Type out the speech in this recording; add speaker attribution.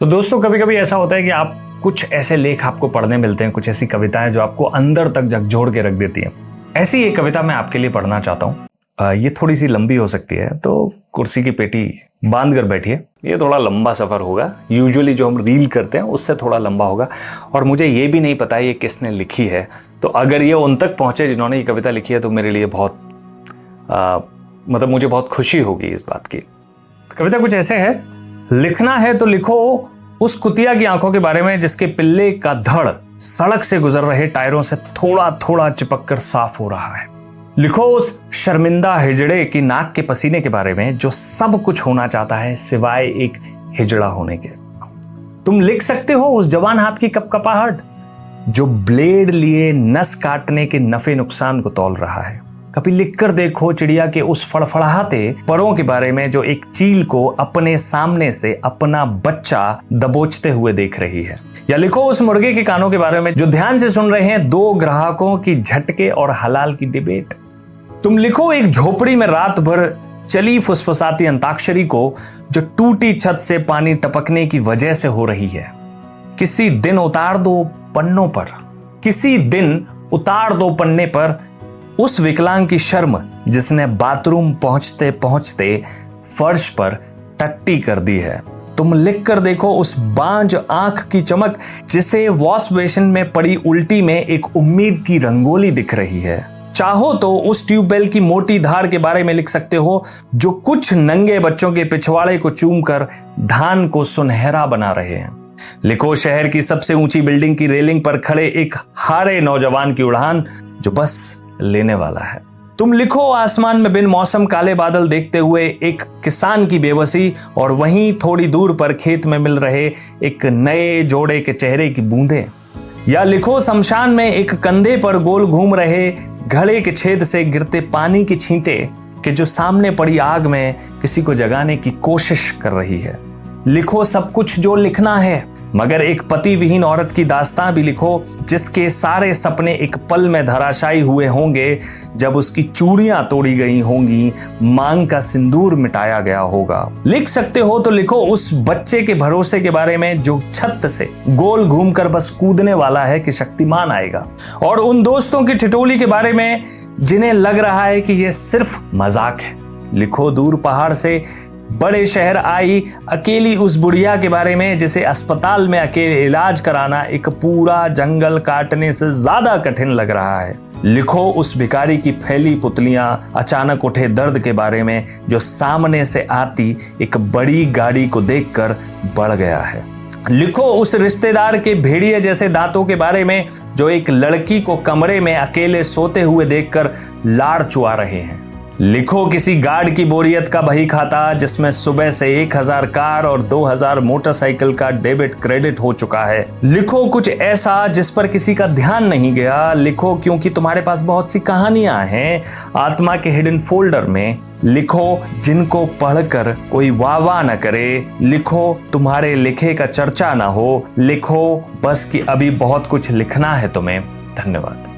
Speaker 1: तो दोस्तों कभी कभी ऐसा होता है कि आप कुछ ऐसे लेख आपको पढ़ने मिलते हैं, कुछ ऐसी कविताएं जो आपको अंदर तक झकझोर के रख देती हैं। ऐसी एक कविता मैं आपके लिए पढ़ना चाहता हूँ। ये थोड़ी सी लंबी हो सकती है, तो कुर्सी की पेटी बांध कर बैठिए। ये थोड़ा लंबा सफर होगा, यूजुअली जो हम रील करते हैं उससे थोड़ा लंबा होगा। और मुझे ये भी नहीं पता ये किसने लिखी है, तो अगर ये उन तक पहुंचे जिन्होंने ये कविता लिखी है तो मेरे लिए बहुत मुझे बहुत खुशी होगी इस बात की। कविता कुछ ऐसे है। लिखना है तो लिखो उस कुतिया की आंखों के बारे में जिसके पिल्ले का धड़ सड़क से गुजर रहे टायरों से थोड़ा थोड़ा चिपक कर साफ हो रहा है। लिखो उस शर्मिंदा हिजड़े की नाक के पसीने के बारे में जो सब कुछ होना चाहता है सिवाय एक हिजड़ा होने के। तुम लिख सकते हो उस जवान हाथ की कपकपाहट जो ब्लेड लिए नस काटने के नफे नुकसान को तौल रहा है। कभी लिखकर देखो चिड़िया के उस फड़फड़ाते परों के बारे में जो एक चील को अपने सामने से अपना बच्चा दबोचते हुए देख रही है। या लिखो उस मुर्गे के कानों के बारे में जो ध्यान से सुन रहे हैं दो ग्राहकों की झटके और हलाल की डिबेट। तुम लिखो एक झोपड़ी में रात भर चली फुसफुसाती अंताक्षरी को जो टूटी छत से पानी टपकने की वजह से हो रही है। किसी दिन उतार दो पन्नों पर, किसी दिन उतार दो पन्ने पर उस विकलांग की शर्म जिसने बाथरूम पहुंचते पहुंचते फर्श पर टट्टी कर दी है। तुम लिख कर देखो उस बांझ आंख की चमक जिसे वॉश बेसिन में पड़ी उल्टी में एक उम्मीद की रंगोली दिख रही है। चाहो तो उस ट्यूबवेल की मोटी धार के बारे में लिख सकते हो जो कुछ नंगे बच्चों के पिछवाड़े को चूमकर धान को सुनहरा बना रहे हैं। लिखो शहर की सबसे ऊंची बिल्डिंग की रेलिंग पर खड़े एक हारे नौजवान की उड़ान जो बस लेने वाला है। तुम लिखो आसमान में बिन मौसम काले बादल देखते हुए एक किसान की बेबसी और वहीं थोड़ी दूर पर खेत में मिल रहे एक नए जोड़े के चेहरे की बूंदें। या लिखो शमशान में एक कंधे पर गोल घूम रहे घड़े के छेद से गिरते पानी की छींटे कि जो सामने पड़ी आग में किसी को जगाने की कोशिश कर रही है। लिखो सब कुछ जो लिखना है, मगर एक पति विहीन औरत की दास्तां भी लिखो जिसके सारे सपने एक पल में धराशायी हुए होंगे जब उसकी चूड़ियां तोड़ी गई होंगी, मांग का सिंदूर मिटाया गया होगा। लिख सकते हो तो लिखो उस बच्चे के भरोसे के बारे में जो छत से गोल घूमकर बस कूदने वाला है कि शक्तिमान आएगा। और उन दोस्तों की ठिठोली के बारे में जिन्हें लग रहा है कि यह सिर्फ मजाक है। लिखो दूर पहाड़ से बड़े शहर आई अकेली उस बुढ़िया के बारे में जिसे अस्पताल में अकेले इलाज कराना एक पूरा जंगल काटने से ज्यादा कठिन लग रहा है। लिखो उस भिखारी की फैली पुतलियां अचानक उठे दर्द के बारे में जो सामने से आती एक बड़ी गाड़ी को देखकर बढ़ गया है। लिखो उस रिश्तेदार के भेड़िए जैसे दांतों के बारे में जो एक लड़की को कमरे में अकेले सोते हुए देखकर लाड़ चुआ रहे हैं। लिखो किसी गार्ड की बोरियत का बही खाता जिसमें सुबह से 1000 कार और 2000 मोटरसाइकिल का डेबिट क्रेडिट हो चुका है। लिखो कुछ ऐसा जिस पर किसी का ध्यान नहीं गया। लिखो क्योंकि तुम्हारे पास बहुत सी कहानियां हैं आत्मा के हिडन फोल्डर में। लिखो जिनको पढ़कर कोई वाह न करे। लिखो तुम्हारे लिखे का चर्चा ना हो। लिखो बस कि अभी बहुत कुछ लिखना है तुम्हें। धन्यवाद।